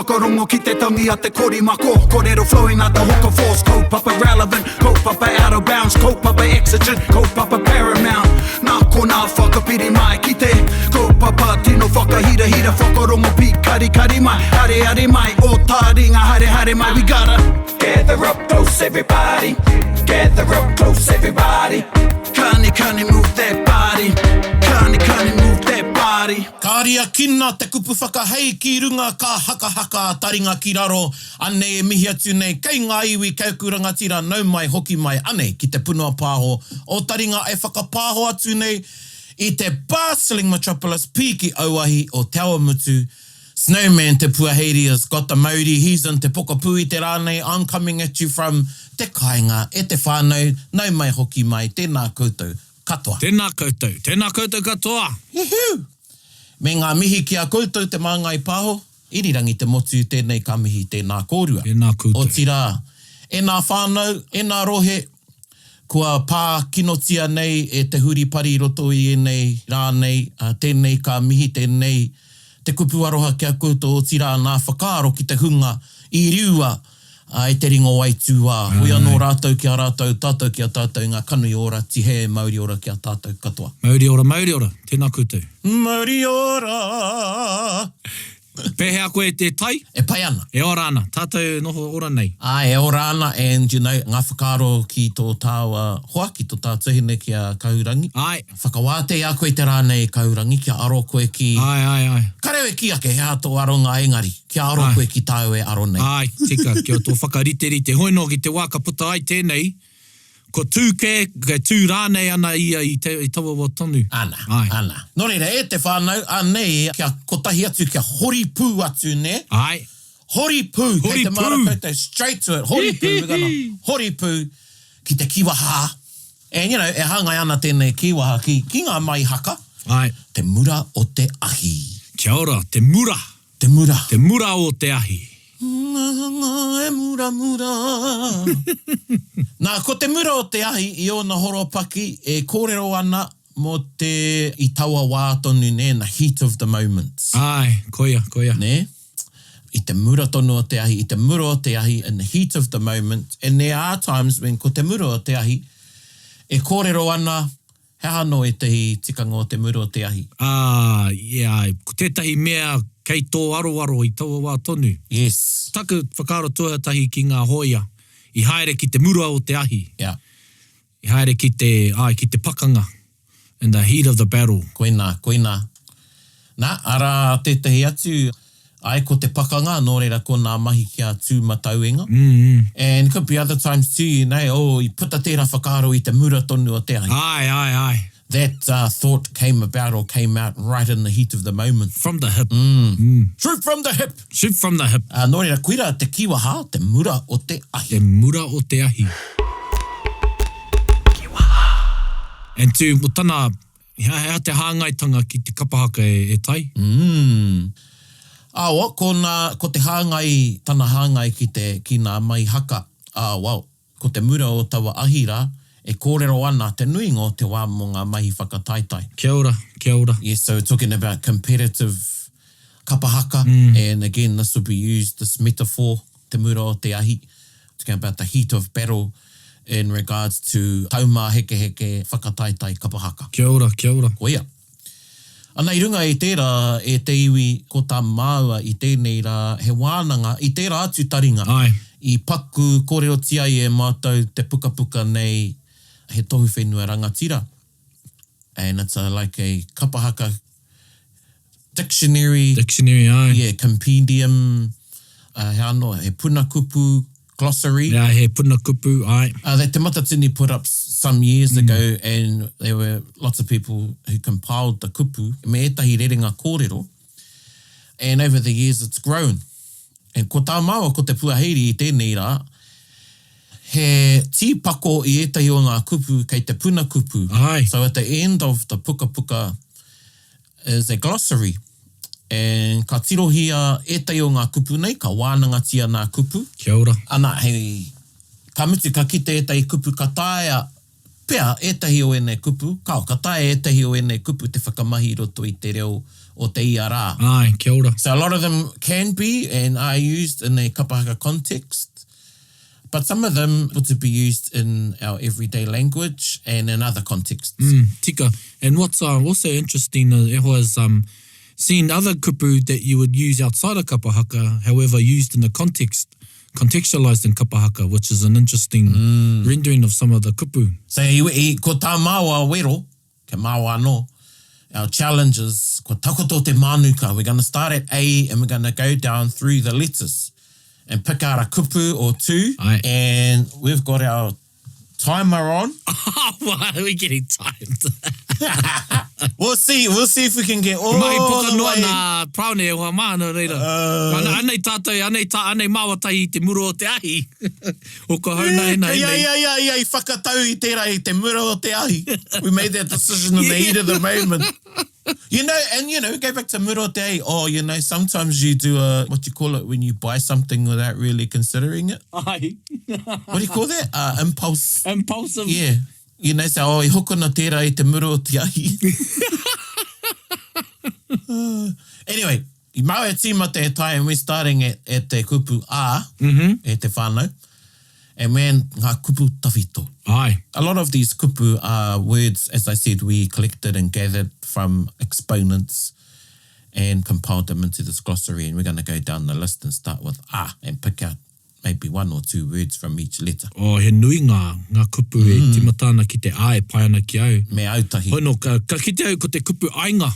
whakarongo ki te tangi a te korimako. Kōrero flowing out the hook of force. Kaupapa relevant, kaupapa out of bounds, kaupapa exigent, kaupapa paramount. Nā kona whakapiri mai ki te kaupapa tino whakahira hira whakarongo pi kari kari mai. Hare hare mai, o Taringa hare hare mai. We gotta gather up close everybody. Gather up close everybody. Kani move that body. Kani move that body. Kāria kina te kupu whakahei ki runga ka haka taringa ki raro. Ane e mihi atu nei kei ngā iwi Kauku Rangatira nau mai hoki mai ane ki te punua pāho. O taringa e whakapāho atu nei i te bustling metropolis piki auahi o Te Awamutu. Snowman Te Puaheiri has got the Māori. He's in Te Pokapui te rānei. I'm coming at you from Te Kāinga e te whānau. Nau mai hoki mai. Tēnā koutou katoa. Tēnā koutou katoa. Yehu! Me ngā mihi ki a koutou te māngai pāho. Irirangi te motu tēnei ka mihi tēnā kōrua. Tēnā koutou. O tira, e nā whānau, e nā rohe, kua pā kinotia nei e te huri pari roto i e nei rānei, tēnei ka mihi tēnei te kupu aroha kia koutou o tira nā whakaaro ki te hunga i riua e te ringo waitu wā. Hui anō rātou ki a rātou, tātou ki a tātou, ngā kanui ora, tihe Māori ora ki a tātou katoa. Māori ora, tēnā koutou. Māori ora! Pehe a koe te tai? E pai ana. E ora ana, tātou noho ora nei. E ora ana, and you know, ngā whakaaro ki tō tāua hoa, ki tō tātuhine ki a kaurangi. Ai. Whakawāte a koe te rānei kaurangi, kia aro koe ki... Ai. Karewe ki ake, hea tō aronga engari, kia aro koe ki tāu e aro nei. Ai, tika, kia tō whakariterite. Hoino ki te wā ka puta ai tēnei, ko tūke, ka tū rānei ana ia i taua wā tonu. Ana. Nō reira, e te whānau, anei, kia kotahi atu, kia hori pū atu, ne? Ai. Hori pū, kei te mara koutou, straight to it, hori pū, hori pū, ki te kiwaha. And, you know, e hangai ana tēnei kiwaha ki ngā mai haka. Ai. Te mura o te ahi. Kia ora, te mura. Te mura. Te mura o te ahi. E mura. Nā, ko te mura o te ahi i ona horopaki e kōrero ana mo te i taua wā tonu, ne, na heat of the moment. Ai, koia. Ne? I te mura tonu o te ahi, in the heat of the moment. And there are times when ko te mura o te ahi e kōrero ana, he hano e tehi tikanga o te mura o te ahi. Yeah, ko tētahi mea kei tō aro i taua wā tonu. Yes. Taku whakaaro tuatahi ki ngā hoia, i haere ki te mura o te ahi. Yeah. I haere ki te pakanga, in the heat of the battle. Koina. Nā, ara tētahi atu, ai ko te pakanga, nō reira ko nā mahi kia tū matauenga. And could be other times too, you know, i puta tērā whakaaro i te mura tonu o te ahi. Ai. That thought came out right in the heat of the moment. From the hip. Shoot from the hip. Nō reira, kuira te kiwaha, te mura o te ahi. Te mura o te ahi. Kiwaha. And tū, mo tana, hea te hāngaitanga ki te kapahaka e tai. Ko te hāngai, tana hāngai ki nā mai haka. Ko te mura o tawa ahira, e kōrero ana te nuinga o te wā mo ngā mahi whakataitai. Kia ora. Yes, so we're talking about competitive kapahaka, and again, this will be used, this metaphor, te mura o te ahi, talking about the heat of battle in regards to tauma heke whakataitai kapahaka. Kia ora. Koia. Ana i runga e tērā, e te iwi ko tā māua i tēnei rā, he wānanga, i tērā atu taringa. Ai. I paku kōrero tia i e mātou te puka nei He Tohu Whenua Rangatira. And it's like a kapahaka dictionary. Ai. Yeah, compendium. He puna kupu glossary. Yeah, he puna kupu, ai. That Te Matatini put up some years ago, and there were lots of people who compiled the kupu. Me etahi rerenga kōrero. And over the years, it's grown. And ko tā māua ko te puaheiri i tēnei rā, he tīpako i etahi o ngā kupu kei te puna kupu. Ai. So at the end of the puka is a glossary. And ka tirohia etahi o ngā kupu nei, ka wānangatia ngā kupu. Kia ora. Ana, hei, ka mutu ka kite etahi kupu, ka taea pea etahi o ene kupu, ka taea etahi o ene kupu te whakamahi roto i te reo o te ia rā. Ai, kia ora. So a lot of them can be and are used in a kapa haka context, but some of them would be used in our everyday language and in other contexts. Tika. And what's also interesting was seeing other kupu that you would use outside of kapa haka, however used in the contextualized in kapa haka, which is an interesting rendering of some of the kupu. So ko tā māua wero, ke māua anō, our challenge is ko takoto te manuka. We're going to start at A and we're going to go down through the letters and pick out a kupu or two. Aye. And we've got our timer on. Why are we getting timed? We'll see if we can get all Mai poka the noa way. nā praone e hoa māna reira. Anei tātou, anei māwatai I te muro o te ahi. O ka hauna e nei. Yeah, whakatau I tērā I te mura o te ahi. We made that decision in the heat of the moment. Go back to mura o te ahi. Oh, sometimes you do what do you call it when you buy something without really considering it? Ai. What do you call that? Impulse. Impulsive. Yeah. I hokona tērā I te mura o te ahi. Anyway, I mau e tīmata e tai, and we're starting at te kupu A, e te whānau, and man, ngā kupu tawhito. Ai. A lot of these kupu are words, as I said, we collected and gathered from exponents and compiled them into this glossary, and we're going to go down the list and start with A and pick out maybe one or two words from each letter. Oh, he nui ngā kupu e timatana ki te A e pai ana ki au. Me autahi. Hono, ka kite au ko te kupu ainga.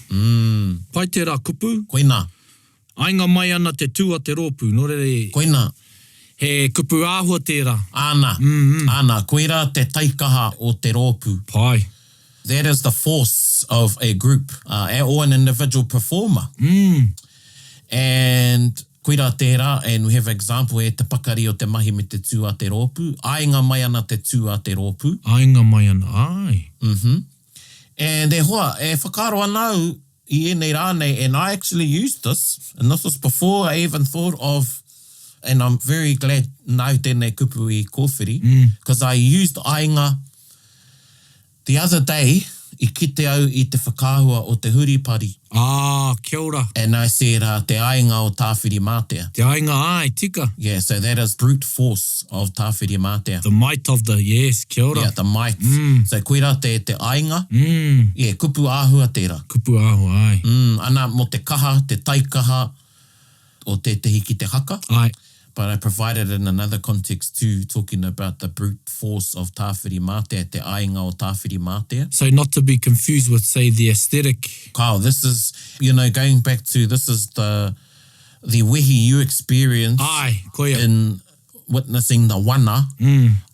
Pai tērā kupu. Koina. Ainga mai ana te tū a te rōpū. Nō rere, Koina. he kupu āhua tērā. Ana. Ana. Koira te taikaha o te rōpū. Pai. That is the force of a group or an individual performer. And koira tērā, and we have example e te pakari o te mahi me te tū a te rōpū. Ainga mai ana te tū a te rōpū. Ainga mai ana, ai. And e hoa, e whakaro anau I enei rānei, and I actually used this, and this was before I even thought of, and I'm very glad nau tēnei kupu I kōwhiri, because I used ainga the other day, I kite au I te whakahua o te huripari. Ah, kia ora. And I said, te ainga o tāwhiri mātea. Te ainga, ai, tika. Yeah, so that is brute force of tāwhiri mātea. The might of the, yes, kia ora. Yeah, the might. So koira te ainga. Yeah, kupu āhua tērā. Kupu āhua, ai. Ana mo te kaha, te taikaha, o te hiki te haka. Ai. But I provided in another context too, talking about the brute force of tāwhiri mātea, te ainga o tāwhiri mātea. So not to be confused with, say, the aesthetic. Kyle, this is, going back to, this is the wehi you experience Ai, koia. in witnessing the wana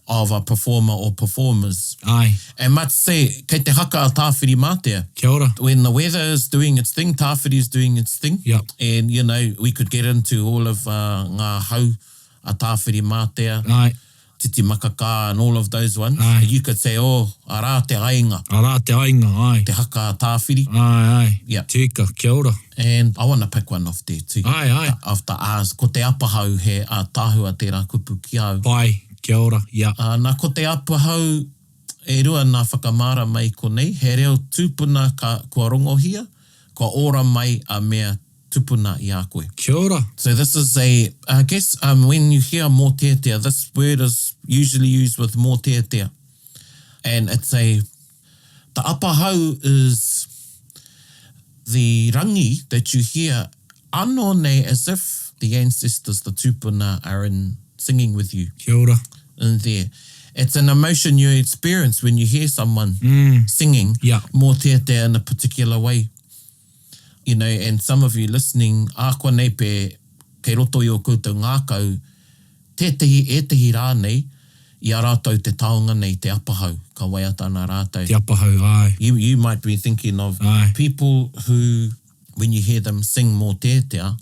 of a performer or performers. Ai, And must say, kei te haka a tāwhiri mātea. kia ora. When the weather is doing its thing, tāwhiri is doing its thing. Yep. And, we could get into all of ngā hau a tāwhiri mātea, Ai, titi makaka and all of those ones. Aye. And you could say, arā te ainga, ara te ainga, ai. te haka a tāwhiri. Ai. Yeah. Tika, kia ora. And I want to pick one off there too. Ai. Of the A's, ko te apahau he a tāhua tērā kupu ki au. Pai, kia ora, yeah. Nā ko te apahau, e rua nā whakamara mai konei, he reo tūpuna kua rongohia, kua ora mai a mea tupuna I a koe. Kia ora. So this is I guess when you hear mōteatea, this word is usually used with mōteatea. And it's the apahau is the rangi that you hear anone as if the ancestors, the tupuna, are in singing with you Kia ora. in there. It's an emotion you experience when you hear someone singing Yeah. mōteatea in a particular way. And some of you listening, ākua nei pe, kei roto I o koutou ngākau, tehi rānei, I a rātou te taonga nei te apahau, ka waiata nā rātou. Te apahau, ai. You might be thinking of Aye. people who, when you hear them sing mōteatea,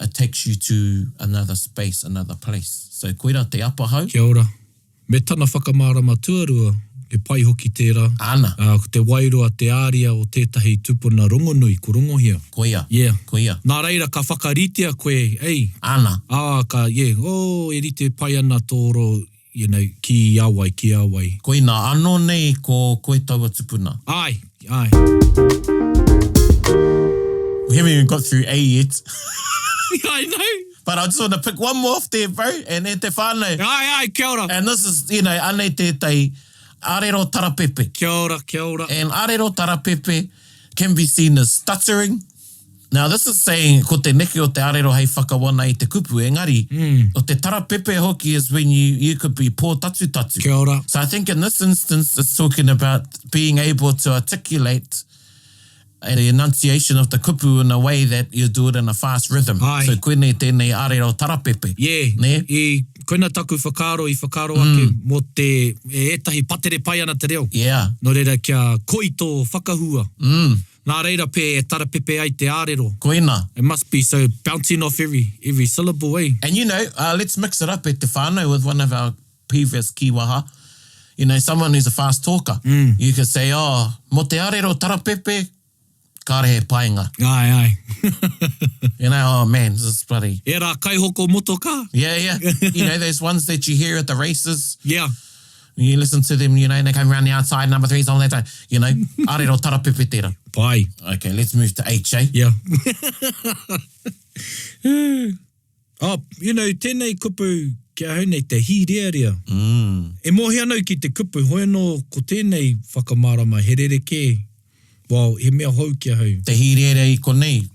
it takes you to another space, another place. So koira te apahau. Kia ora. Me tana whakamārama tuarua, e pai hoki tērā. Ana. Ko te wairoa te āria o tētahi tupuna rongonui, ko rongohia. Koia. Yeah. Koia. Nā reira, ka whakaritea koe, ei. Ana. E rite pai ana tōro, ki awai. Koina, anō nei ko koe taua tupuna. Ai. We haven't even got through A yet. I know. But I just want to pick one more off there, bro. And e te whānau. Ai, kia ora. And this is, you know, ane tētai arero tarapepe. Kia ora, kia ora. And arero tarapepe can be seen as stuttering. Now, this is saying, ko te neke o te arero hei whakawana i te kupu, engari. O te tarapepe hoki is when you could be pō tatu. Kia ora. So I think in this instance, it's talking about being able to articulate the enunciation of the kupu in a way that you do it in a fast rhythm. Ai. So koene tēnei arero tarapepe. Yeah. Ne? I koina taku whakaro ake mo te etahi patere pai ana te reo. Yeah. No reira kia koito whakahua. Nā reira pē e tarapepe ai te ārero. Koina. It must be so bouncing off every syllable, eh? And you know, let's mix it up e te whānau with one of our previous kiwaha. You know, someone who's a fast talker. You could say, oh, mo te arero tarapepe, karehe painga. Ai. You know, oh man, this is bloody. E rā kaihoko motoka. Yeah. You know, those ones that you hear at the races. Yeah. You listen to them, you know, and they come around the outside, number 3's on that time. You know, arero tarapepe tera. Pai. Okay, let's move to H, eh? Yeah. Oh, you know, tēnei kupu kia hau nei te hirearea. E mohi anau ki te kupu, hoi anō ko tēnei whakamārama he rereke. Wow, he mea hou kia hau. Te hirearea I konei.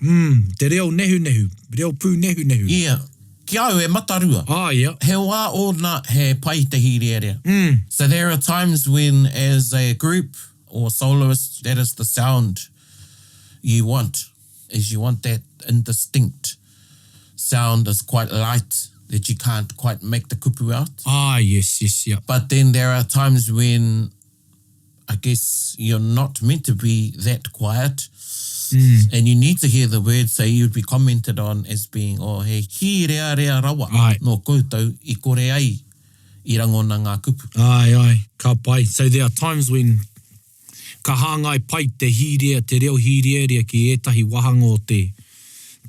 Te reo nehu, reo pū nehu. Yeah. Ki au e matarua. Ah, yeah. He wā ōna he pai te hirearea. So there are times when, as a group or soloist, that is the sound you want. Is you want that indistinct sound is quite light, that you can't quite make the kupu out. Ah, yes, yeah. But then there are times when I guess you're not meant to be that quiet. And you need to hear the word, so you'd be commented on as being, oh, he rea rawa. Ai. No koutou, I kore ai, I rangona ngā kupu. Ai, ka pai. So there are times when ka hāngai pai te hirea, te reo hirearea ki ētahi wahanga o te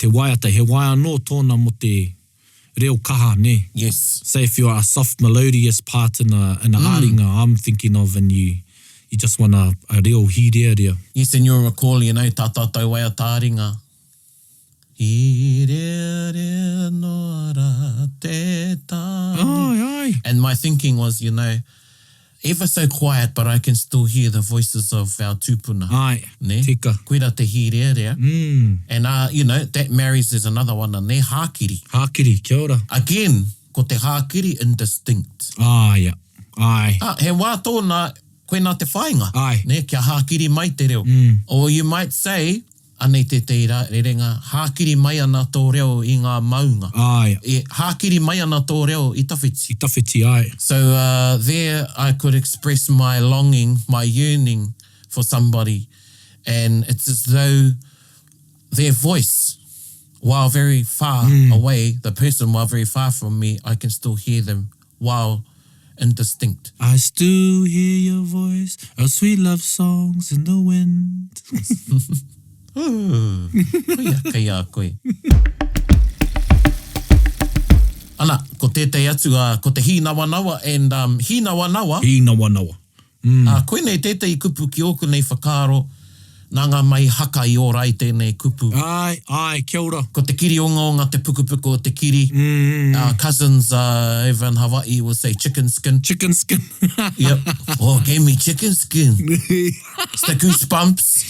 waiata. He wai anō tōna mo te reo kaha, ne? Yes. Say if you're a soft melodious part in a āringa, I'm thinking of, and you just want a reo hirearea. Yes, and you'll recall, you know, tā tātou wai a Taringa. Hirearea no ra te tāni. Ai. And my thinking was, you know, ever so quiet, but I can still hear the voices of our tūpuna. Ai, Ne? tika. Koera te hirearea. And, you know, that marries, there's another one, ne hākiri. Hākiri, kia ora. Again, ko te hākiri indistinct. Ai. He wā tōna, koe nā te whainga. Ai. Ne, kia hākiri mai te reo. Or you might say, anei te rerenga, hākiri mai ana tō reo I ngā maunga. Ai. E, hākiri mai ana tō reo I tawhiti. I tawhiti, ai. So there I could express my longing, my yearning for somebody. And it's as though their voice, while very far away, the person while very far from me, I can still hear them while indistinct. I still hear your voice, our sweet love songs in the wind. Kei a koe. Ana, ko tētai atu, ko te hi nawa nawa, and hi nawa nawa. Hi nawa. Koe nei tētai kupu ki oku nei whakaro, nanga mai haka I ora I tēnei kupu. Ai, kia ora. Ko te kiri onga te pukupuku o te kiri. Our cousins over in Hawaii will say chicken skin. Chicken skin. Yep. Oh, gave me chicken skin. It's the goosebumps.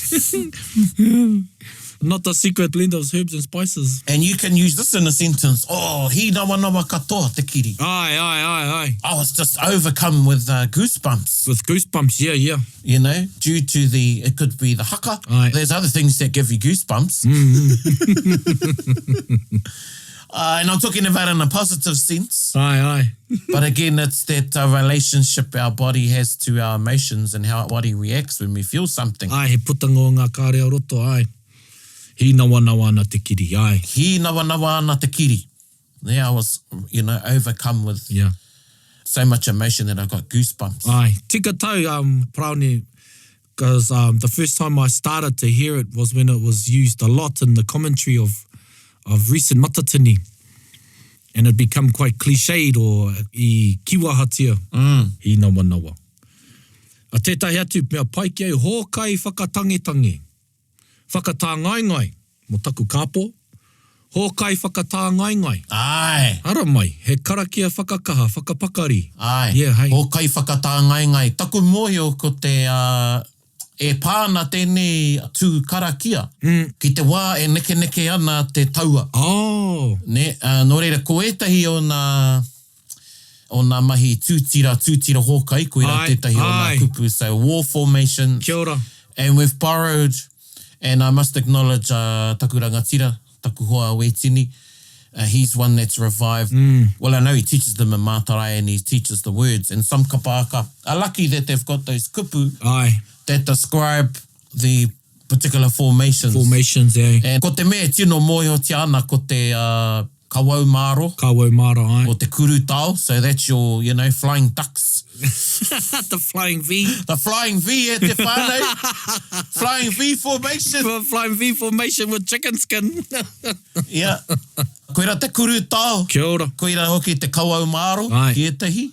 Not the secret blend of herbs and spices. And you can use this in a sentence. Oh, hi nawa nawa katoa te kiri. Ai. I was just overcome with goosebumps. With goosebumps, yeah. You know, due to it could be the haka. Aye. There's other things that give you goosebumps. And I'm talking about in a positive sense. Ai. But again, it's that relationship our body has to our emotions and how our body reacts when we feel something. Ai, he putanga o ngā kāre roto, ai. Hi nawa ana te kiri, ai. Hi nawa ana te kiri. There I was, you know, overcome with so much emotion that I got goosebumps. Ai. Tika tau, Paraone, because the first time I started to hear it was when it was used a lot in the commentary of recent Matatini. And it become quite cliched or I kiwahatia. Hi nawa. A tētahi atu, mea pai ki au, hōkai whakatangetange. Whakatāngaingai. mo taku kāpō. Hōkai whakatāngaingai. Ai. Ara mai, he karakia whakakaha, whakapakari. Ai. Yeah, hei. Hōkai whakatāngaingai. Taku mōhio ko te... e pāna tēnei tū karakia. Ki te wā e neke ana te taua. Oh. Ne, nō reira, ko etahi o nā mahi tūtira hōkai, ko ira tētahi o nā kupu. So, war formation. Kia ora. And we've borrowed, and I must acknowledge taku rangatira, taku hoa Wetini. He's one that's revived. Well, I know he teaches them in Mātarai and he teaches the words. And some kapaka are lucky that they've got those kupu that describe the particular formations. Formations, eh. And ko te mea tino mōhio te ana ko te kawau maro. Kawau maro, ai. Or te kuru tau. So that's your, flying ducks. The flying V. The flying V e te whānau. Flying V formation. Flying V formation with chicken skin. Yeah. Koira te kuru tau. Kia ora. Koira hoki te kawau maro. Ai. Ki etahi.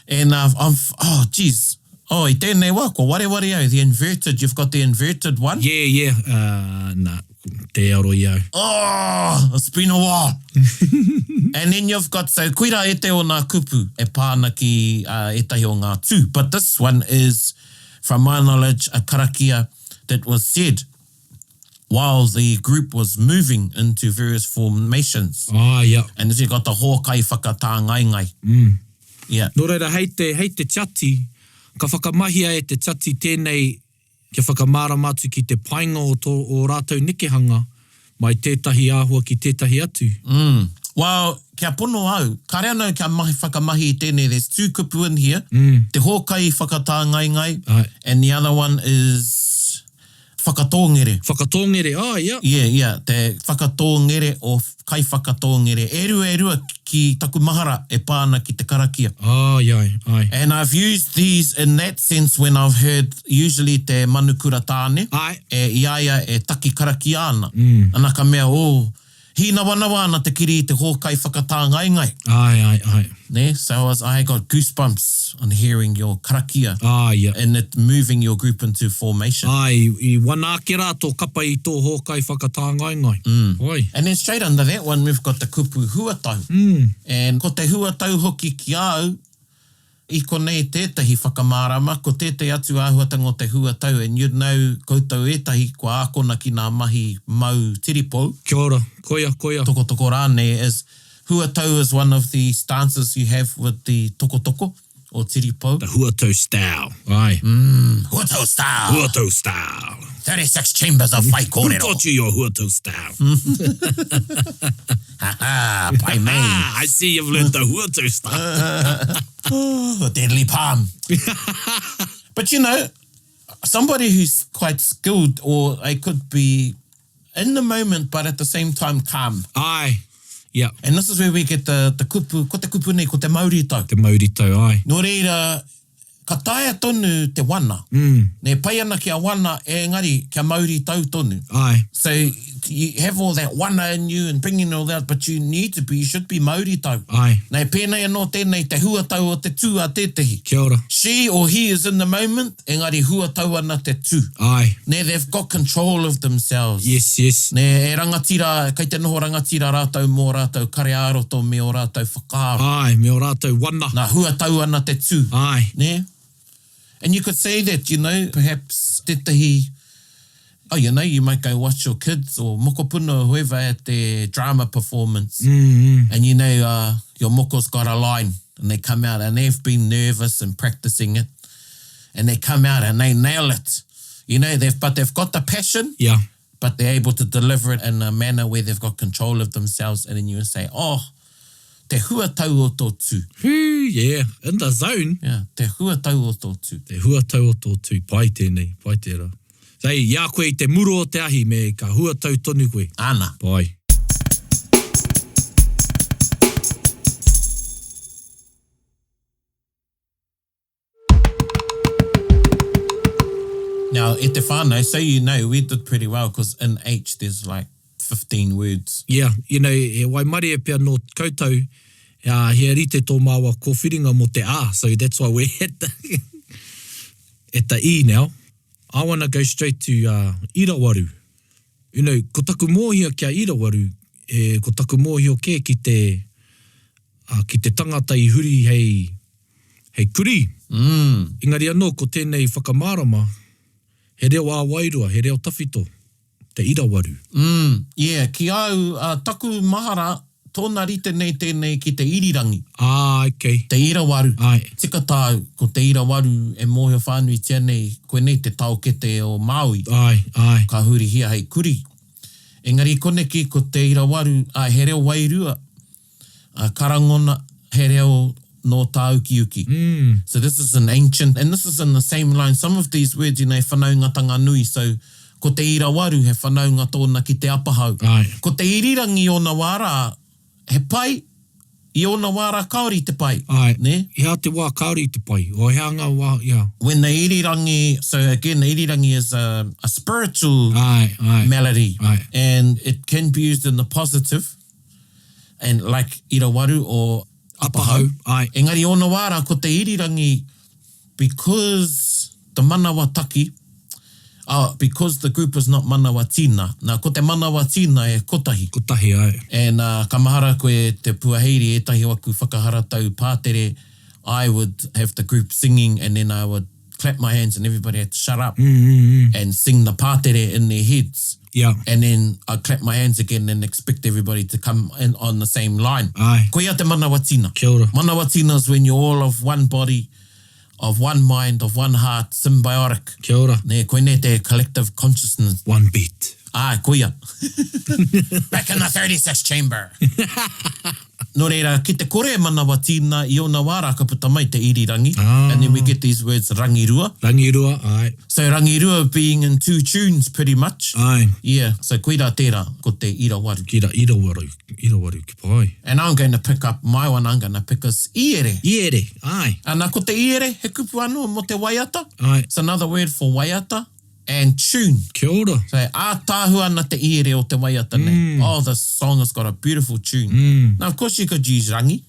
And oh, geez. Oh, I tēnei wā, ko wareware au, the inverted, you've got the inverted one. Yeah. Nah, te aro iau. Oh, it's been a while. And then you've got, so koira e te o ngā kupu, e pāna ki etahi o ngā tū. But this one is, from my knowledge, a karakia that was said while the group was moving into various formations. Yeah. And then you got the hōkai whakatāngaingai. Yeah. Nō reira, hei te chati, ka whakamahia e te chati tēnei kia whakamaramatu ki te painga o rātou nekehanga mai tētahi āhua ki tētahi atu. Well, kia pono au, ka rea nau kia whakamahi i tēnei, there's two kupu in here, te hōkai whakatāngaingai, and the other one is whakatōngere. Yeah. Yeah, te whakatōngere o kai whakatōngere. E rua ki taku mahara e pāna ki te karakia. Ai. And I've used these in that sense when I've heard usually te manukura tāne. E iaia e taki karakia ana. Ana ka mea, hina wanawa ana te kiri i te hōkai whakatāngaingai. Ai. Ne? So I got goosebumps on hearing your karakia. Yeah. And it moving your group into formation. I wanākera tō kapa i tō hōkai whakatāngaingai. And then straight under that one, we've got the kupu huatau. And ko te huatau hoki ki au, I konei tētahi whakamārama, ko tētai atu āhuatanga o te huatau, and you'd know koutou etahi, ko ākona ki nā mahi mau tiripou. Kia ora, koia. Toko rāne is, huatau is one of the stances you have with the toko or tiripou. The huatau style. Ai. Huatau style. 36 chambers of whai kōrero. Who taught you your huatau style? Pai mei. I see you've learned the huatau style. Deadly palm. But somebody who's quite skilled, or they could be in the moment, but at the same time calm. Ai. Yeah. And this is where we get the kupu, ko te kupu nei, ko te maurito. Te maurito, ai. Nō reira, ka taia tonu te wana. Ne pai ana kia wana, engari kia maurito tonu. Ai. So you have all that wana in you and bringing all that, but you should be maurito. Ai. Nei pēnei anō tēnei te huatau o te tū a tētahi. Kia ora. She or he is in the moment, engari huatau ana te tū. Ai. Ne, they've got control of themselves. Yes. Ne, e rangatira, kei te noho rangatira rātou mō rātou kare aroto me o rātou whakaaro. Ai, me o rātou wana. Nā huatau ana te tū. Ai. Ne? And you could say that, perhaps tētahi, you might go watch your kids or mokopuna or whoever at their drama performance. And your moko's got a line and they come out and they've been nervous and practicing it. And they come out and they nail it. But they've got the passion. Yeah. But they're able to deliver it in a manner where they've got control of themselves. And then you say, te huatau o tō tū. Yeah, in the zone. Yeah, te huatau o tō tū. Te huatau o tō tū, pai tēnei, pai tērā. Sei, ia koe i te muro o te ahi me ka huatau tonu koe. Ana. Pai. Now, e te whānau, so we did pretty well because in H there's like 15 words. Yeah, he waimare e pia no koutou, he rite tō māua ko whiringa mo te A, so that's why we're at the E now. I want to go straight to Irawaru. You know, ko taku mōhia kia irawaru, ko taku mōhio ke ki te tangata I huri hei kuri. Engari anō, ko tēnei whakamārama, he reo āwairua, he reo tawhito, te irawaru. Yeah, ki au taku mahara, tōna rite nei tēnei ki te irirangi. Okay. Te irawaru. Ai. Tika tā, ko te irawaru e mōhio whānui tia nei, koe nei te taukete o Māui. Ai. Ka huri hia hei kuri. Engari kone ki ko te irawaru, he reo wairua, karangona, he reo no tā uki. So this is an ancient, and this is in the same line. Some of these words, you know, whanaungatanga nui, so ko te irawaru, he whanaunga tōna ki te apahau. Ai. Ko te irirangi o na wāra, he pai, I o na wāra kaori te pai. Ai. Ne? Hea te wā kaori te pai, o hea ngā wā, yeah. When the irirangi, so again, the irirangi is a spiritual Ai. melody. Ai. And it can be used in the positive, and like irawaru or apahau. Ai. Engari o na wāra, ko te irirangi, because the manawa taki, because the group is not manawa tina. Nā, ko te manawa tina e kotahi. Kotahi, ai. And ka mahara koe te puaheiri, etahi waku whakaharatau pātere, I would have the group singing, and then I would clap my hands and everybody had to shut up and sing the pātere in their heads. Yeah. And then I'd clap my hands again and expect everybody to come in on the same line. Ai. Ko ia te manawa tina. Kia ora. Manawa tina is when you're all of one body, of one mind, of one heart, symbiotic. Kia ora. Ne, koe ne te collective consciousness. One beat. Ko ia. Back in the 36th chamber. Nō reira, ki te kore manawa tīna I o na wāra ka puta mai te irirangi. And then we get these words rangirua. Rangirua, ai. So rangirua being in two tunes pretty much. Ai. Yeah, so koira tērā ko te irawaru. Kira irawaru ki pai. And I'm going to pick up my one, I'm going to pick us iere. Iere, ai. Ana ko te iere, he kupu anō mo te waiata. Ai. It's another word for waiata and tune. Kia ora. So, tāhu ana te iere o te waiata nei. Oh, the song has got a beautiful tune. Now, of course, you could use rangi.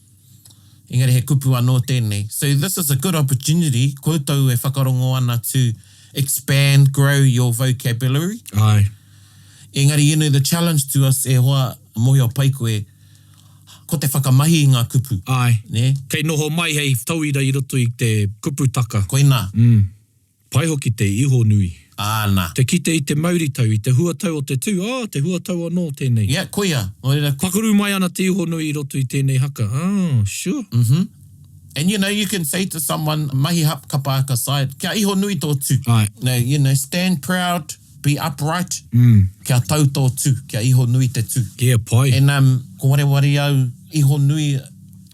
Engari he kupu anō tēnei. So, this is a good opportunity, koutou e whakarongo ana, to expand, grow your vocabulary. Ai. Engari, you know, the challenge to us e hoa mohi o pai koe, ko te whakamahi I ngā kupu. Ai. Ne? Kei noho mai hei tauira I roto I te kupu taka. Koina. Pai hoki te iho nui. Nā. Te kite I te mauritau, I te huatau o te tū. Te huatau anō tēnei. Yeah, koia. Whakaru mai ana te iho nui I roto I tēnei haka. Sure. And you know, you can say to someone, mahi hap kapa aka side, kia iho nui tō tū. Ai. No, you know, stand proud, be upright. Kia tau tō tū, kia iho nui te tū. Kia pai. And ko wareware au, iho nui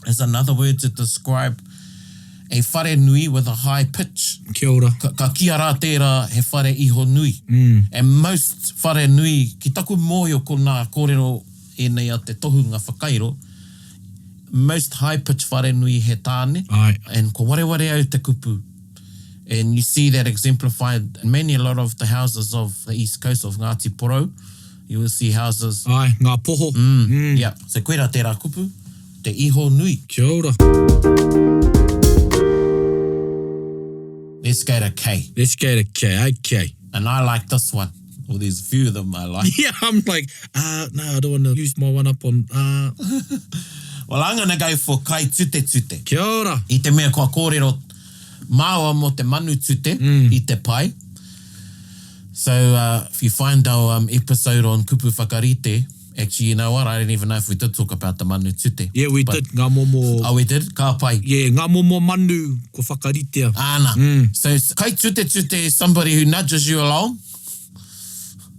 is another word to describe a whare nui with a high pitch. Kia ora. Ka kia rā tērā he whare iho nui. And most whare nui, ki taku mōhio ko nā kōrero e nei a te tohu ngā whakairo, most high pitch whare nui he tāne. Ai. And ko wareware au te kupu. And you see that exemplified in a lot of the houses of the east coast of Ngāti Porou. You will see houses. Ai, ngā poho. Yeah. So koe rā tērā kupu, te iho nui. Kia ora. Let's go to K. Let's go to K. Okay. And I like this one. Well, there's a few of them I like. Yeah, I'm like, no, I don't want to use my one up on, Well, I'm going to go for kai tute tute. Kia ora. I te mea kua kōrero māua mo te manu tute I te pai. So if you find our episode on kupu whakarite, actually, you know what? I don't even know if we did talk about the manu tute. Yeah, we did. Ngā momo. Oh, we did? Ka pai. Yeah, ngā momo manu ko whakaritea. Ana. So kai tute tute is somebody who nudges you along,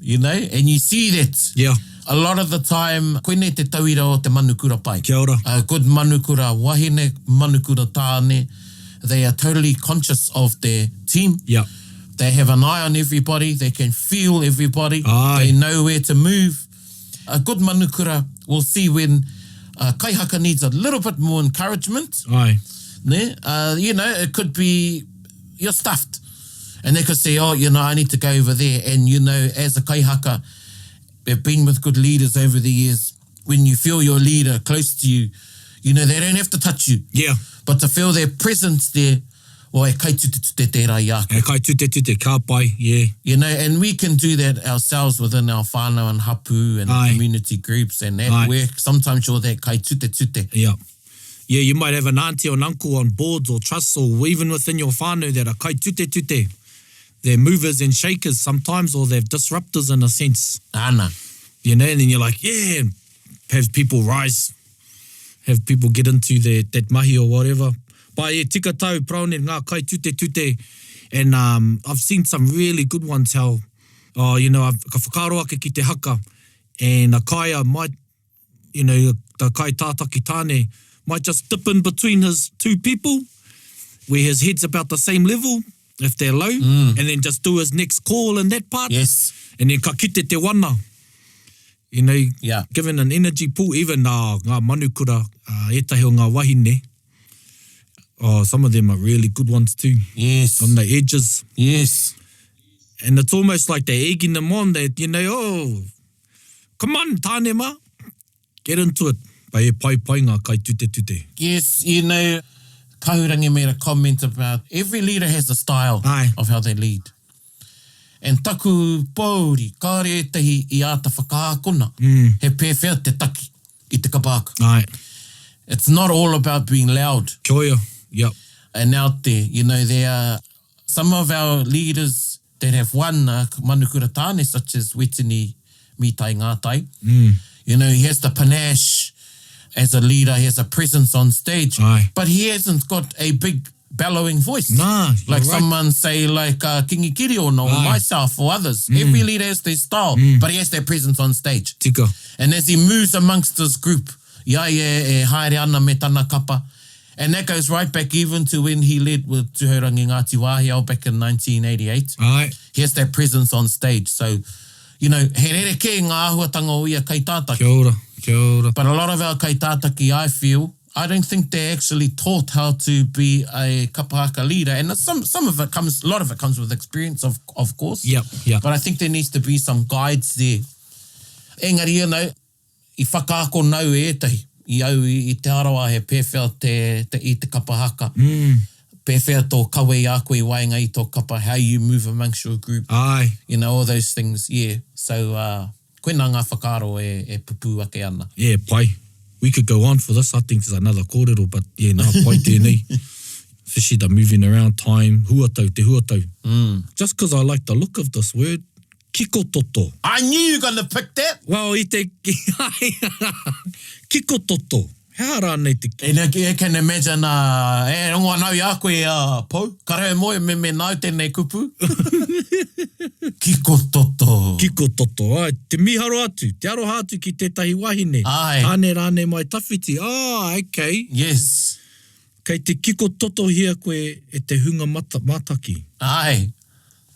you know, and you see that. Yeah. A lot of the time, koine te tauira o te manukura pai. Kia ora. A good manukura, wahine manukura tāne. They are totally conscious of their team. Yeah. They have an eye on everybody. They can feel everybody. Aye. They know where to move. A good manukura will see when kai haka needs a little bit more encouragement. Ai. Ne? You know, it could be you're stuffed. And they could say, oh, you know, I need to go over there. And, you know, as a kai haka, they've been with good leaders over the years. When you feel your leader close to you, you know, they don't have to touch you. Yeah. But to feel their presence there o e kai tute tērā i aku. E kai tute, ka pai, yeah. You know, and we can do that ourselves within our whānau and hapu and community groups and at work. Sometimes you're that kai tute. Yeah. Yeah, you might have an auntie or an uncle on boards or trusts or even within your whānau that are kai tute. They're movers and shakers sometimes, or they're disruptors in a sense. Ana. You know, and then you're like, yeah, have people rise, have people get into that mahi or whatever. But yeah, tika tau, Paraone, ngā kai tute. And I've seen some really good ones how, ka whakaro ake ki te haka, and a kaya might, the kai tātaki tāne might just dip in between his two people, where his head's about the same level, if they're low, and then just do his next call in that part. Yes. And then ka kite te wana. Given an energy pool, even ngā manukura, etahi o ngā wahine. Oh, some of them are really good ones too. Yes. On the edges. Yes. And it's almost like they're egging them on that, come on, tāne ma. Get into it. Pai ngā kai tute. Yes, Kahurangi made a comment about every leader has a style of how they lead. And taku pauri, kāre etahi i āta whakaakona. He pēwhea te taki i te kapaka. It's not all about being loud. Kia yep. And out there, there are some of our leaders that have won manukura tāne, such as Wetini Mitai Ngātai. He has the panache as a leader, he has a presence on stage, but he hasn't got a big bellowing voice. Nah, like right. Someone say like Kingi Kiriono or myself or others. Every leader has their style, but he has their presence on stage. Tika. And as he moves amongst this group, e haere ana me tana kapa. And that goes right back even to when he led with Tuhaurangi Ngāti Wāhiao back in 1988. He has that presence on stage. So, he rere ke ngā ahuatanga o ia kaitātaki. Kia ora. But a lot of our kaitātaki, I don't think they're actually taught how to be a kapahaka leader. And some of it comes, a lot of it comes with experience, of course. Yep. But I think there needs to be some guides there. Engari, I whakaako nau etahi. I au i te arawa he pēwhea i te kapahaka. Pēwhea tō kawe i a koe i waenga i tō kapa, how you move amongst your group. All those things, yeah. So, koe nā ngā whakaro e pupu ake ana. Yeah, pai. We could go on for this. I think there's another kōrero, but yeah, pai tēnei. Especially the moving around time. Huatau, te huatau. Just because I like the look of this word, kikototo. I knew you were going to pick that. Well, i te... Kikototo. How rānei te... And I can imagine, rongoa nau i a koe pou. Karau moe me nau tēnei kupu. Kikototo. Te miharo atu. Te aroha atu ki tētahi wahine. Tāne rānei mai tawhiti. Okay. Yes. Kei te kikototo hia koe e te hunga mataki.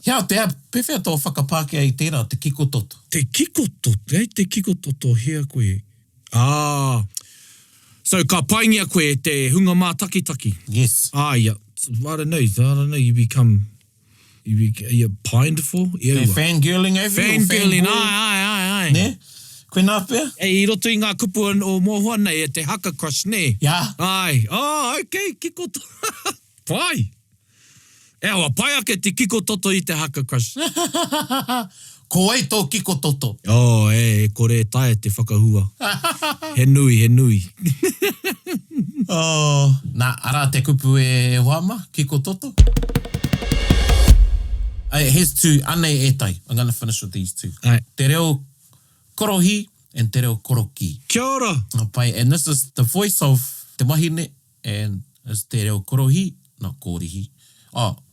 Hea, pewhia tō whakapākea i tērā, te kikototo. Te kikototo hia koe. So ka paingia koe te hunga mātaki. Yes. Yeah. I don't know. You're pined for? They're fangirling over you? Fangirling, ai. Ne? Koe nā pēr? I roto i Ngā Kupu o Mohua nei e te Haka crush, ne? Yeah. Ai. Okay, kikototo. Pai. Ewa, pai ake te kikototo i te Haka crush. Ko ei tō kikototo. Kore tae te whakahua. He nui. Nā, ara te kupu e hoama, kikototo. Here's two, anei e tai. I'm going to finish with these two. Te reo korohi and te reo koroki. Kia ora. And this is the voice of te wahine, and it's te reo korohi, not korihi.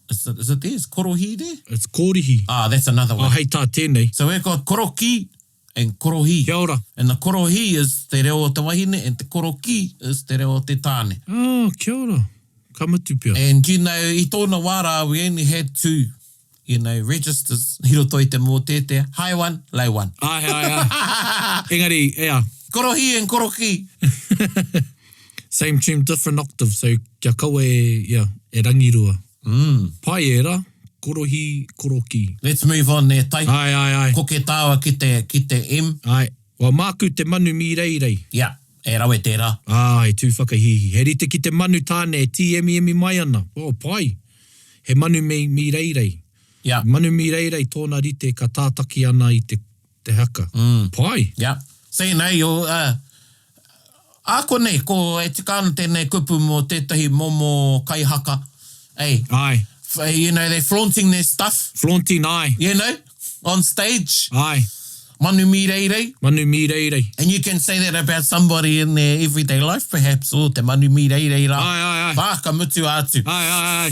Is it there? Is korohi there? It's korihi. That's another one. Hei tā tēnei. So we've got koroki and korohi. Kia ora. And the korohi is te reo o te wahine, and the koroki is te reo o te tāne. Kia ora. Kamatu pia. And, i tōna wara, we only had two, registers. Hiro toi te mō tētea. High one, low one. Ai. Engari, Korohi and koroki. Same tune, different octave. So, kia kaua e rangirua. Pai era, korohi, koroki. Let's move on there, tai. Ai. Ko ke tāua ki te M. Ai. Wa māku te manu mi reirei. Yeah, e rawe tērā. He tū whakahihi. He rite ki te manu tāne e ti emi mai ana. Pai. he manu mi reirei. Yeah. Manu mi reirei tōna rite ka tātaki ana I te haka. Pai. Yeah. So, you know, ako nei, ko e tika ana tēnei kupu mo tētahi momo kai haka. Hey. Ai. You know, they're flaunting their stuff. Flaunting, ai. You know, on stage. Ai. Manu mi reirei. Manu mi reirei. And you can say that about somebody in their everyday life, perhaps. O te manu mi reirei rā. Ai. Whaka mutu atu. Ai.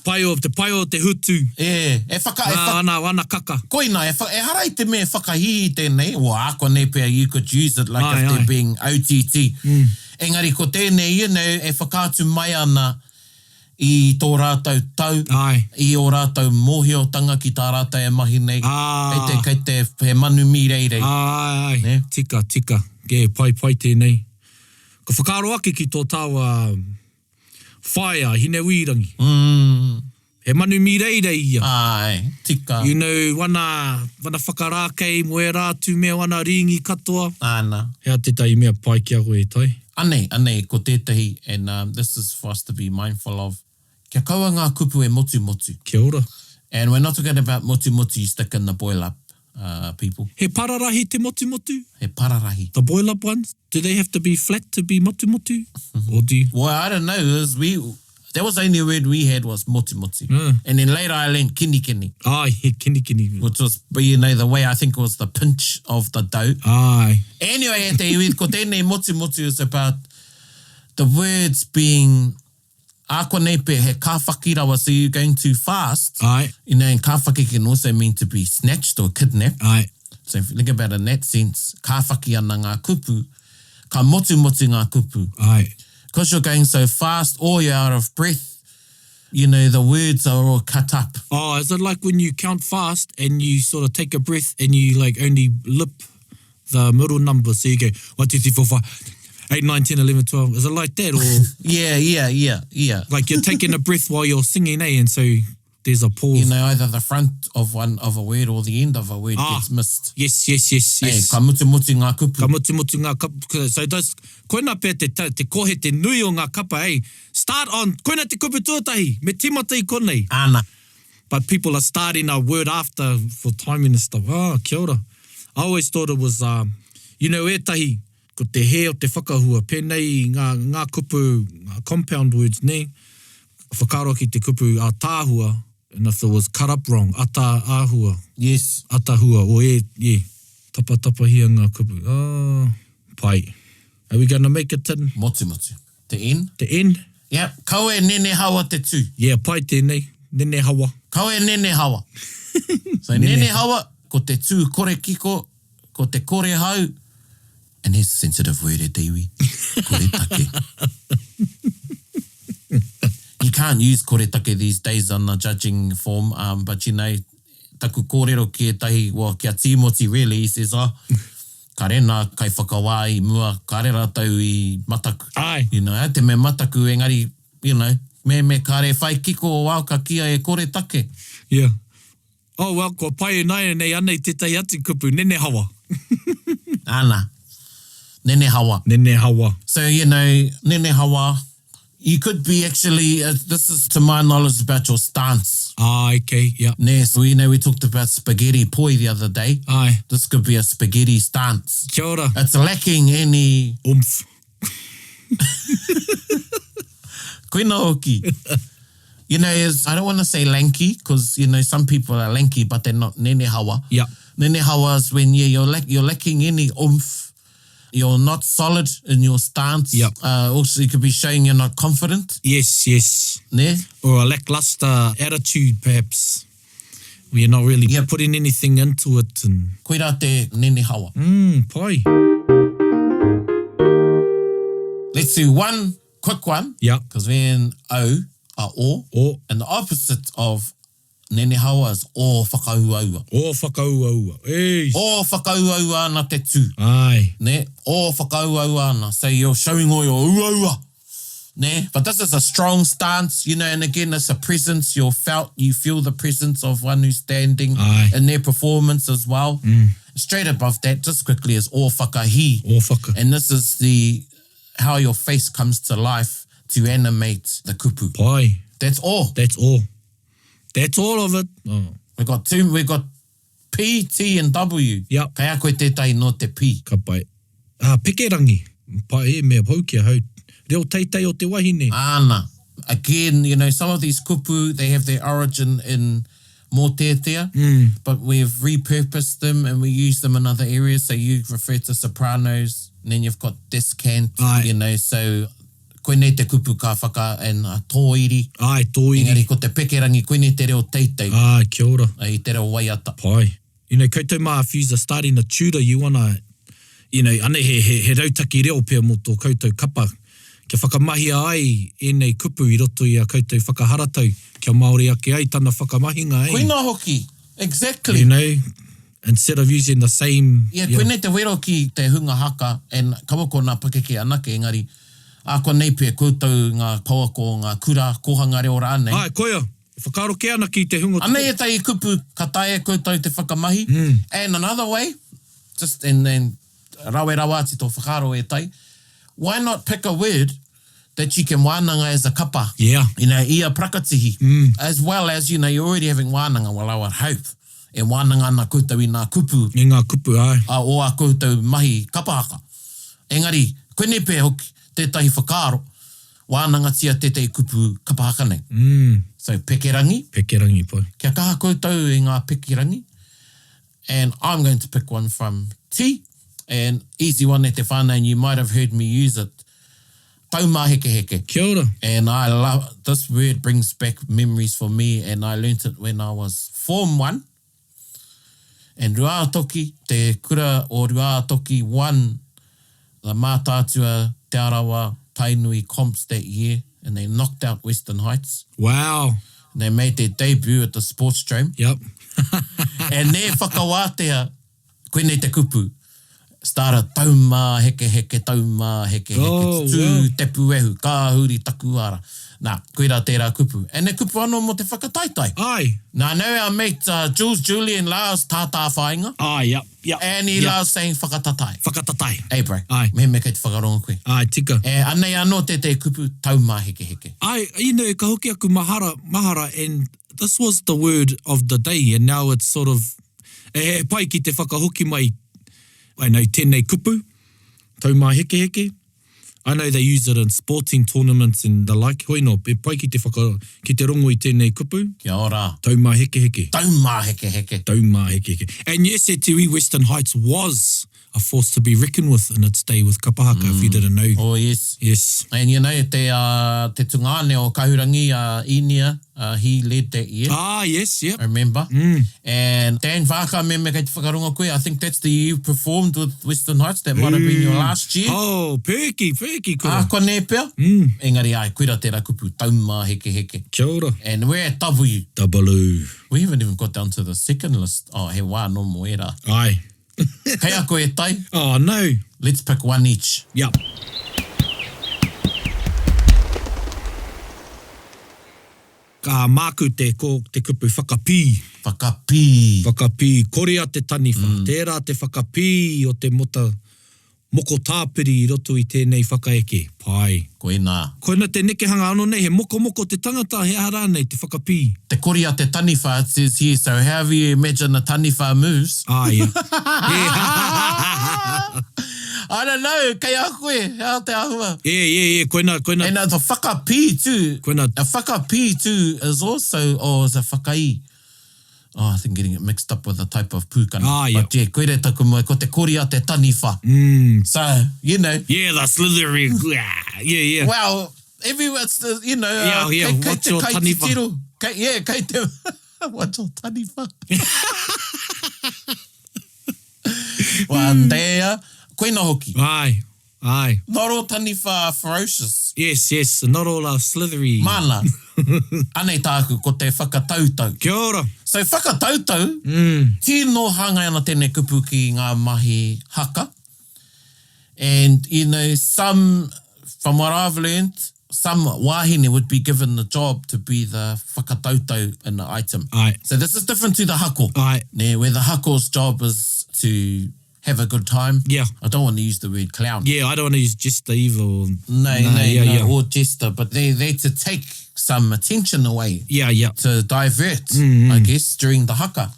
Pai o te hutu. E whaka... Ana kaka. Koina, e harai te mea whakahihi tēnei. O ako nei pia, you could use it like if they're being OTT. Engari ko tēnei, you know, e whakātu mai ana I tō rātou tau, I o rātou mōhiotanga ki tā rātou e mahi nei, kei te he manu mi reirei. Ai, tika, ke pai tēnei. Ka whakaaro ake ki tō tāua whaia, hine uirangi. He manu mi reirei ia. Ai, tika. You know, wana whakarākei, mo e rātu mea wana ringi katoa. Ana. Hea te tai mea pai ki a koe tai. Anei, ko tētahi, and this is for us to be mindful of. Kia kaua ngā kupu e motu. Kia ora. And we're not talking about motu you stick in the boil up, people. He pararahi te motu? He pararahi. The boil up ones? Do they have to be flat to be motu? Or do you... Well, I don't know. That was the only word we had was motu. And then later I learned kini. Ai, he kini. Which was, you know, the way I think it was the pinch of the dough. Ai. Anyway, te iwi, ko tēnei motu is about the words being... Ako nei pe he kāwhaki rawa, so you're going too fast. Ai. You know, and kāwhaki can also mean to be snatched or kidnapped. Ai. So if you think about it in that sense, kāwhaki ana ngā kupu, ka motu ngā kupu. Ai. Because you're going so fast or you're out of breath, you know, the words are all cut up. Oh, is it like when you count fast and you sort of take a breath and you like only lip the middle number? So you go 1, 2, 3, 4, 5... 8, 9, 10, 11, 12. Is it like that? Or Yeah. Like you're taking a breath while you're singing, and so there's a pause. You know, either the front of a word or the end of a word gets missed. Yes. Hey, ka mutu ngā kupu. Ka mutu ngā kapa. So those, koina pia te kohe te nui o ngā kapa, hey. Start on, koina te kupu tuatahi, me timata I konei. Ana. But people are starting a word after for timing and stuff. Kia ora. I always thought it was, you know, etahi, ko te he o te whakahua, pēnei ngā kupu, compound words, ne? Whakaro ki te kupu a tāhua, and if it was cut up wrong, ata ahua. Yes. Atahua, o tapa hia ngā kupu. Pai. Are we going to make it in? Motu. Te N? The N? Yep. Kau e nene hawa te tū. Yeah, pai tēnei. Nene hawa. Kau e nene hawa. So nene hawa, ko te tū kore kiko, ko te kore hau, and here's a sensitive word e te iwi. Kore take. You can't use kore take these days on the judging form, but you know, taku kōrero ki e tahi, well, kia Timoti really, he says, ka rena kai whakawā I mua, ka re rātou I mataku. Ai. You know, te me mataku, engari, you know, me ka re whai kiko o wau ka kia e kore take. Yeah. Oh, well, ko pai nai nei anei tētai atu kupu, nene hawa. Ana. Nene hawa. Nene hawa. So, you know, nene hawa, you could be actually, this is to my knowledge about your stance. Okay, yeah. Ne, so you know, we talked about spaghetti poi the other day. Ai. This could be a spaghetti stance. Kia ora. It's lacking any... Oomph. Koina hoki. You know, I don't want to say lanky, because, you know, some people are lanky, but they're not nene hawa. Yeah. Nene hawa is when you're lacking any oomph. You're not solid in your stance. Yep. Also, you could be showing you're not confident. Yes. Ne? Or a lackluster attitude, perhaps. Where you're not really putting anything into it. And... Koira te nene hawa. Pai. Let's do one quick one. Yeah. Because we're in o. And the opposite of nene hawa is o whakauaua. O whakauaua. Eish. O whakauaua ana te tū. Ai. Ne? O whakauaua ana. So you're showing all your uaua. Ne? But this is a strong stance, you know, and again, it's a presence. You feel the presence of one who's standing in their performance as well. Straight above that, just quickly, is o whakahi. O whaka. And this is how your face comes to life to animate the kupu. Pai. That's all. That's all. That's all of it. Oh. We got P, T and W. Yep. Kai a koe tētai no te P. Ka pai. Pekerangi. Pai e mea pau kia hau. Reo teitei o te wahine. Ana. Again, you know, some of these kupu, they have their origin in mōtetea, but we've repurposed them and we use them in other areas. So you refer to sopranos, and then you've got descant, you know, so koene te kupu ka whaka and tōiri. Ai, tōiri. Engari ko te pekerangi, koene te reo teitei. Ai, kia ora. I te reo waiata. Pai. You know, koutou mawhius are starting to tutor, you wanna, you know, ane he rautaki reo pia mo tō koutou kapa. Kia whakamahia ai enei kupu I roto I a koutou whakaharatau. Kia Māori ake ai tana whakamahinga ai. Koina hoki. Exactly. You know, instead of using the same... Yeah, koene te wero ki te hunga haka, and kawako nā pakeke anake, engari, a konei pia koutou ngā pauako, ngā kura, kohanga reo rā nei. Ai, koia. Whakaro ke ana ki te hunga... Anei e tai kupu ka tae koutou te whakamahi. And another way, just and then rawe rawati tō whakaro e tai, why not pick a word that you can wānanga as a kapa? Yeah. You know, ia prakatihi. As well as, you know, you're already having wānanga, well, I would hope. E wānanga ana koutou I ngā kupu. I ngā kupu, ai. O a koutou mahi kapahaka. Engari, koene pē hoki, tētahi whakaaro, wānanga tia tētai kupu kapahaka nei. So, pekerangi. Pekerangi, pai. Kia kaha koutou e ngā pekerangi. And I'm going to pick one from T. And easy one e te whānau, and you might have heard me use it. Taumā heke heke. Kia ora. And I love, this word brings back memories for me, and I learnt it when I was Form 1. And Ruaa Toki, te kura o Ruaa Toki won the Mātātua Te Arawa Tainui comps that year, and they knocked out Western Heights. Wow. And they made their debut at the Sports Dome. Yep. And ne whakawātea, koene te kupu, started taumā heke heke, taumā heke heke, tū te puehu, ka huri taku ara. Nā, koera tērā kupu. And ne kupu anō mo te whakataitai. Ai. Now, I know our mate Jules Julian loves tātā whainga. Ai, yep, yep. And he loves saying whakatatai. Whakatatai. Hey, bro. Ai. Me kei te whakaronga koe. Ai, tika. Anei anō te kupu, taumā heke heke. Ai, you know, ka hoki aku mahara, and this was the word of the day, and now it's sort of, pai ki te whakahoki mai, I know, tēnei kupu, taumā heke heke. I know they use it in sporting tournaments and the like. Hoi no, pai ki te rongo I tēnei kupu. Kia ora. Taumā heke heke. Taumā heke heke. Taumā heke heke. And yes, Te Iwi Western Heights was a force to be reckoned with in its day with kapahaka, if you didn't know. Oh, yes. Yes. And you know, te tungane o Kahurangi, Inia, he led that year. Ah, yes, yep. I remember. And Dan Vaka, me kei te whakaronga koe, I think that's the year you performed with Western Heights. That might have been your last year. Oh, perky kura. Ah, kone pia. Engari ai, koera tērā kupu, taumā heke heke. Kia ora. And we're at W. W. We haven't even got down to the second list. Oh, he wā no mo era. Ai. Kei a koe e tai. Oh, no. Let's pick one each. Yep. Ka māku te kupu whakapī. Whakapī. Whakapī. Korea te taniwha. Tērā te whakapī o te moko tāpiri I roto I tēnei whakaeke. Pai. Koina. Koina te nekehanga anō nei, he moko te tangata, he ara nei, te whakapī. Te korea te taniwha, it says here, so however you imagine a taniwha moves. Ah, yeah. I don't know, kei a koe, how te ahua. Yeah, koina. And the whakapī too. Koina. A whakapī too is also, is a whakai. Oh, I think getting it mixed up with a type of pūkana. Ah, yeah. But yeah, koere taku moe, ko te korea te taniwha. So, you know. Yeah, the slithery. Yeah. Well, everyone's, you know. Yeah, what's your taniwha? Kei te, what's your taniwha? Wandea, koina hoki. Ai. Not all taniwha are ferocious. Yes, not all are slithery. Mana. Anei tāku, ko te whakatautau. Kia ora. So whakatautau, tino hanga ana tēnei kupu ki ngā mahi haka. And, you know, some, from what I've learned, some wāhine would be given the job to be the whakatautau in the item. Ai. So this is different to the hako. Ai. Where the hako's job is to have a good time. Yeah. I don't want to use the word clown. Yeah, I don't want to use jester either. No, or jester, but they're there to take some attention away. Yeah, yeah. To divert, I guess, during the haka.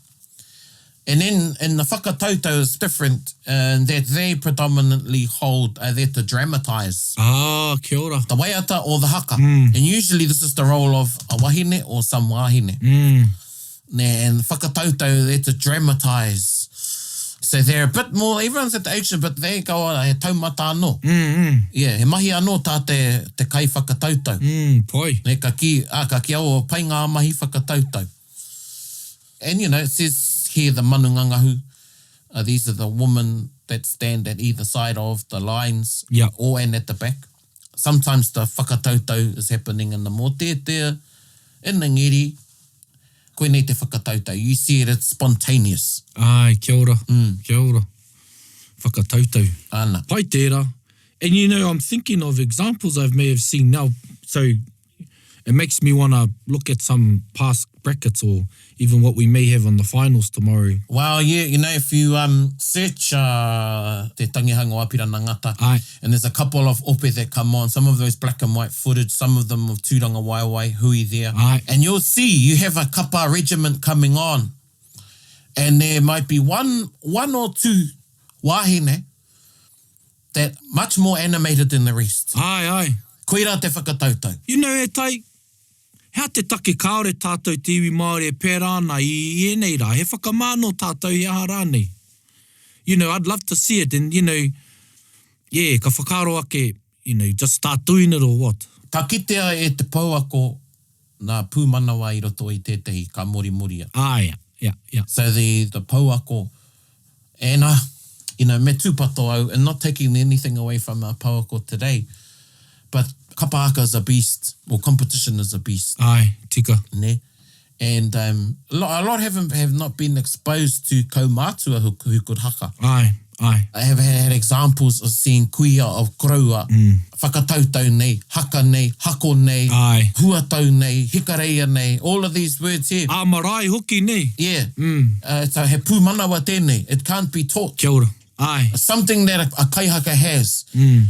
And then in the whakatautau is different in that they predominantly hold, there to dramatise Ah, kia ora. the waiata or the haka. And usually this is the role of a wahine or some wahine. And whakatautau, they're to dramatise. So they're a bit more, everyone's at the action, but they go, he taumata anō. Yeah, he mahi anō tā te kai whakatautau. Pai. Ne ka ki au pai ngā mahi whakatautau. And, you know, it says here the manungangahu. These are the women that stand at either side of the lines or and at the back. Sometimes the whakatautau is happening in the motetea, in the ngiri. Koe nei te whakatautau. You see it, it's spontaneous. Ai, kia ora. Kia ora. Whakatautau. Ana. Pai tērā. And you know, I'm thinking of examples I may have seen now. So it makes me want to look at some past brackets or even what we may have on the finals tomorrow. Well, yeah, you know, if you search te Tangihango Apira Nangata, and there's a couple of ope that come on, some of those black and white footage, some of them of Tūranga Waiwai, Hui there. And you'll see you have a kapa regiment coming on. And there might be one or two wahine that much more animated than the rest. Ai. Koira te whakatautau. You know, e tai, hea te take kaore tātou te iwi Māori e pērāna i enei rā. He whakamāno tātou i aha rānei. You know, I'd love to see it. And, you know, yeah, ka whakaro ake, you know, just start doing it or what? Ka kitea e te pauako nā pūmanawa i roto i tētahi ka mori-moria. Yeah. So the pauako, and you know, me tūpato au, and not taking anything away from our pauako today, but kapahaka is a beast, or competition is a beast. Ai, tika. Ne? And a lot have not been exposed to kaumātua who could haka. Ai. I have had examples of seeing kuia of koroua, whakatautau nei, haka nei, hako nei, huatau nei, hikareia nei, all of these words here. Marae hoki nei. Yeah. So he pūmanawa tēnei. It can't be taught. Kia ora. Ai. Something that a kaihaka has.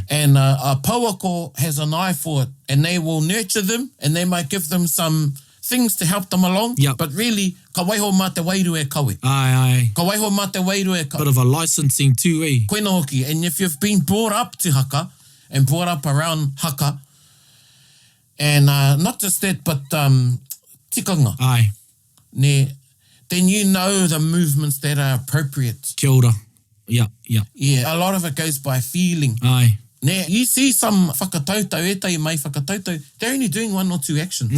And a pauako has an eye for it. And they will nurture them and they might give them some things to help them along. Yep. But really, ka waiho mā te wairu e kawe. Ai. Ka waiho mā te wairu e kawe. Bit of a licensing too, eh? Koina hoki. And if you've been brought up to haka and brought up around haka, and not just that, but tikanga. Ai. Ne, then you know the movements that are appropriate. Kia ora. Yeah. Yeah, a lot of it goes by feeling. Ai. Ne, you see some whakatautau, etai mai whakatautau, they're only doing one or two actions.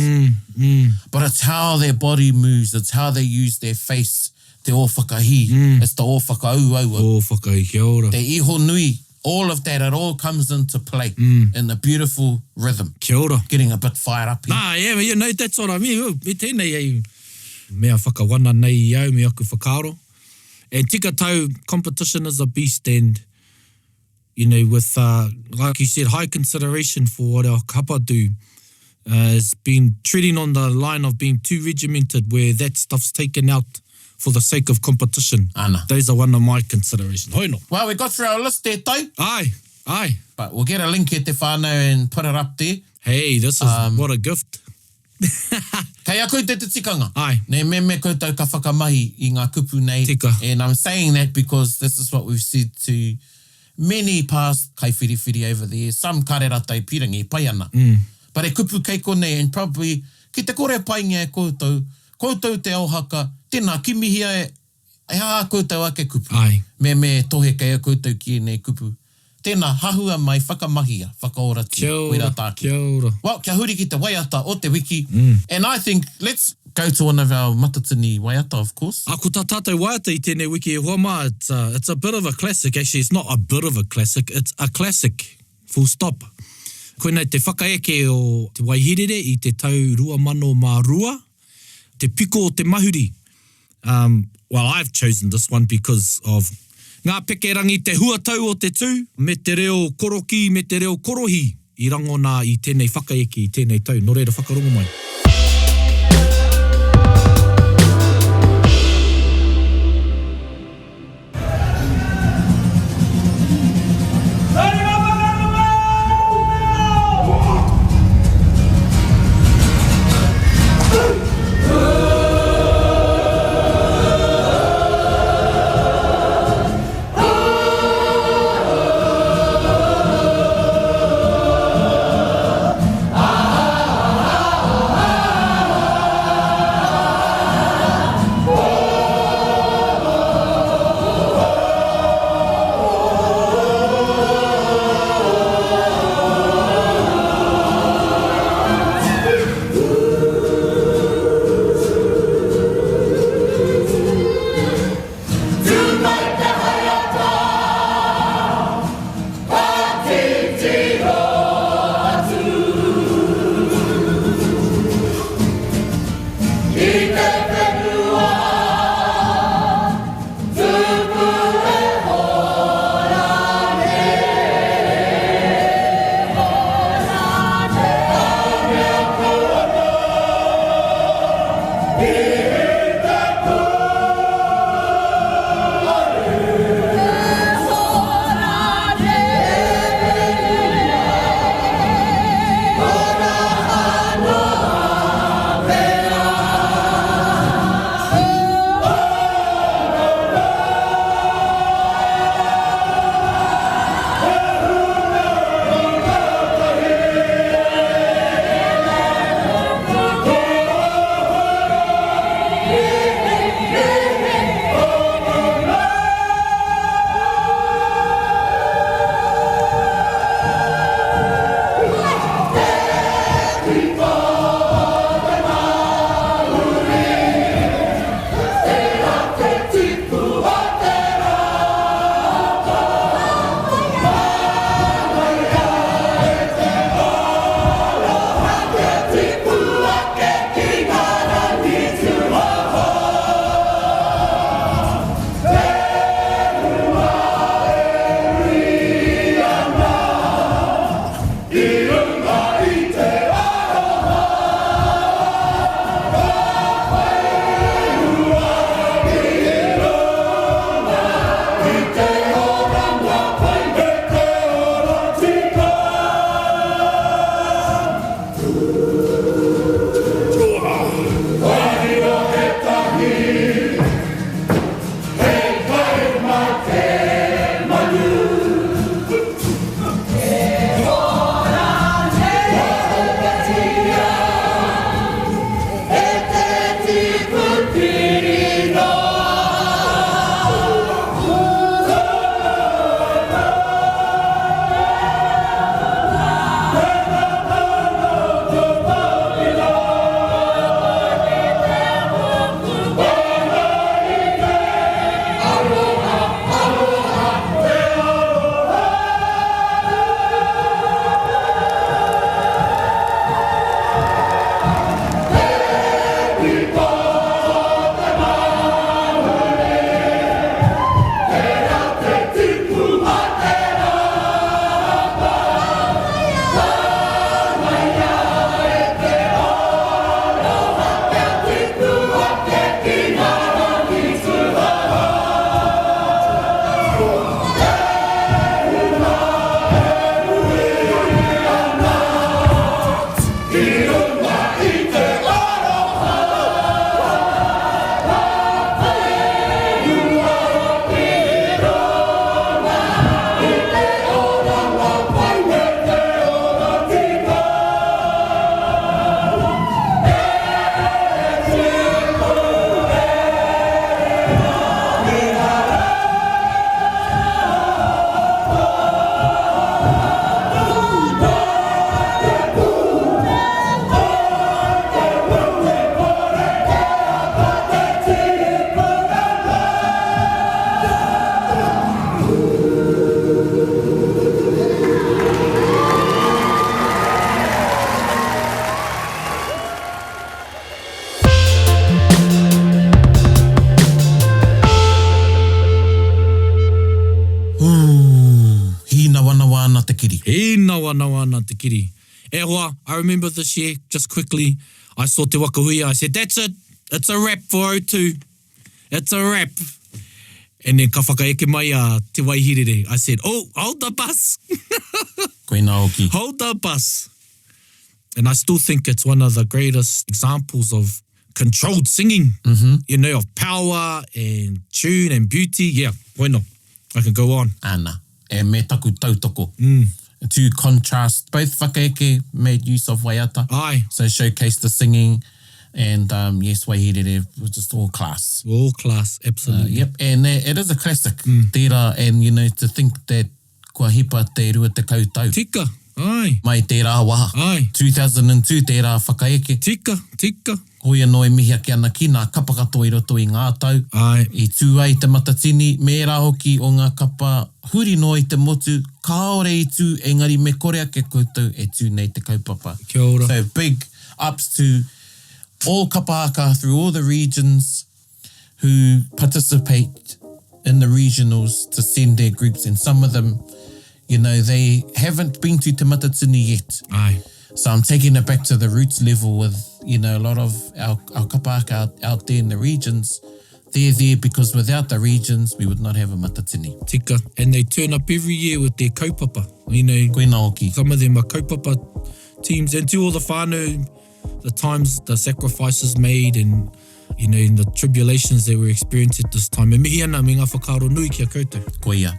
But it's how their body moves, it's how they use their face, te o whakahi, it's the o whakaauaua. O whakai, kia ora. Te iho nui, all of that, it all comes into play in a beautiful rhythm. Kia ora. Getting a bit fired up here. Yeah, you know, that's what I mean. Oh, me tēnei ei, mea whakawana nei i au, me aku whakaro. And tika tau, competition is a beast, and you know, with, like you said, high consideration for what our kapa do, has been treading on the line of being too regimented, where that stuff's taken out for the sake of competition. Ana. Those are one of my considerations. Hoino. Well, we got through our list there, tau. Aye. But we'll get a link here te whānau and put it up there. Hey, this is what a gift. Kei a koe te tikanga. Aye. Ne me koutou ka whakamahi i ngā kupu nei. Tika. And I'm saying that because this is what we've said to many past kaiwhiriwhiri over the years. Some kareratau pirangi pai ana. But e kupu kei konei, and probably ki te kore pai ngia e koutou te au haka, tēnā kimihia e haa koutou ake kupu. Aye. Me tohe kei a koutou ki e nei kupu. Tēnā hahua mai whakamahia, whakaorati. Kia ora. Well, kia huri ki te waiata o te wiki. And I think, let's go to one of our Matatini waiata, of course. Ko tā tātou waiata i tēnei wiki e huama, it's a bit of a classic. Actually, it's not a bit of a classic, it's a classic, full stop. Koinei te whakaeke o te waihirere i te tau 2002, te piko o te mahuri. Well, I've chosen this one because of ngā pekerangi te huatau o te tū, me te reo koroki, me te reo korohi, i rangona i tēnei whakaeke i tēnei tau. Nō reira whakarongo mai. He nawa ana te kiri. E hoa, I remember this year, just quickly, I saw Te Wakahui, I said, that's it, it's a wrap for O2. It's a wrap. And then ka whakaeke mai a Te Waihirere. I said, oh, hold the bus. Koe nā oki. Hold the bus. And I still think it's one of the greatest examples of controlled singing, you know, of power and tune and beauty. Yeah, bueno, I can go on. Ana, e me taku tautoko. To contrast, both whakaeke made use of waiata. Aye. So showcased the singing. And yes, Waihirere was just all class. All class, absolutely. Yep, and it is a classic. Tērā, and you know, to think that kua hipa te rua te koutou. Tika, ai. Mai tērā waha. Ai. 2002 tērā whakaeke. Tika. Hoi anō e mihi ake ana ki ngā kapa katoa I roto I ngā tau. Ai. I tū ai te Matatini, me rā hoki o ngā kapa huri no I te motu, kāore I tū, engari me kore ake koutou e tū nei te kaupapa. Kia ora. So big ups to all kapa haka through all the regions who participate in the regionals to send their groups, and some of them, you know, they haven't been to Te Matatini yet. Ai. So I'm taking it back to the roots level with, you know, a lot of our kapa haka out there in the regions. They're there because without the regions, we would not have a Matatini. Tika. And they turn up every year with their kaupapa. You know, Koe nā oki. some of them are kaupapa teams, and to all the whānau, the times, the sacrifices made, and, you know, in the tribulations they were experienced at this time. E mihi ana me ngā whakaaro nui ki a koutou. Ko ia.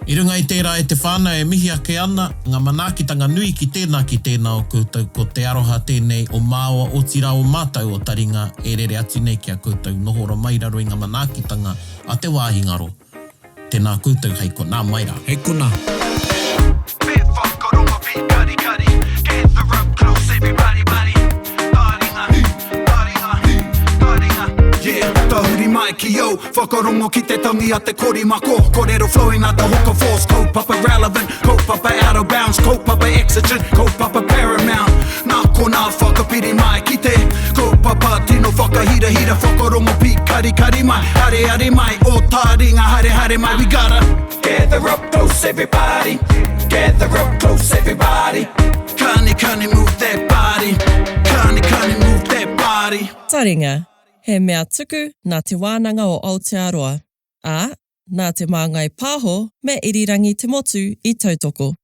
I runga I tērā e te whānau e mihi ake ana, ngā manaakitanga nui ki tēnā o koutou, ko te aroha tēnei o māua o tira o mātou o Taringa e rere atu nei ki a koutou, nohoro mai raro I ngā manaakitanga a te wāhi ngaro. Tēnā koutou hei ko nā mai rā. Hei kona. Bit whakaronga pi kari, gather up close everybody, buddy. Taringa. Yeah, tahuri mai ki o, whakarongo ki te tangi a te kori mako, korero flowing out the hook of force, kaupapa relevant, kaupapa out of bounds, kaupapa exigent, kaupapa paramount. Nā ko nā whakapiri mai ki te, kaupapa tino whakahira, whakarongo pi kari mai, hare mai, o Taringa, hare mai, we gotta gather up close everybody, gather up close everybody, kani move that body, kani move that body. Taringa, he mea tuku nā te wānanga o Aotearoa, ā, nā te māngai pāho me irirangi te motu I tautoko.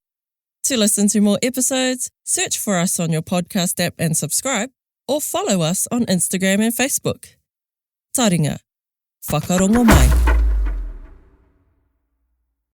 To listen to more episodes, search for us on your podcast app and subscribe, or follow us on Instagram and Facebook. Taringa. Whakarongo mai.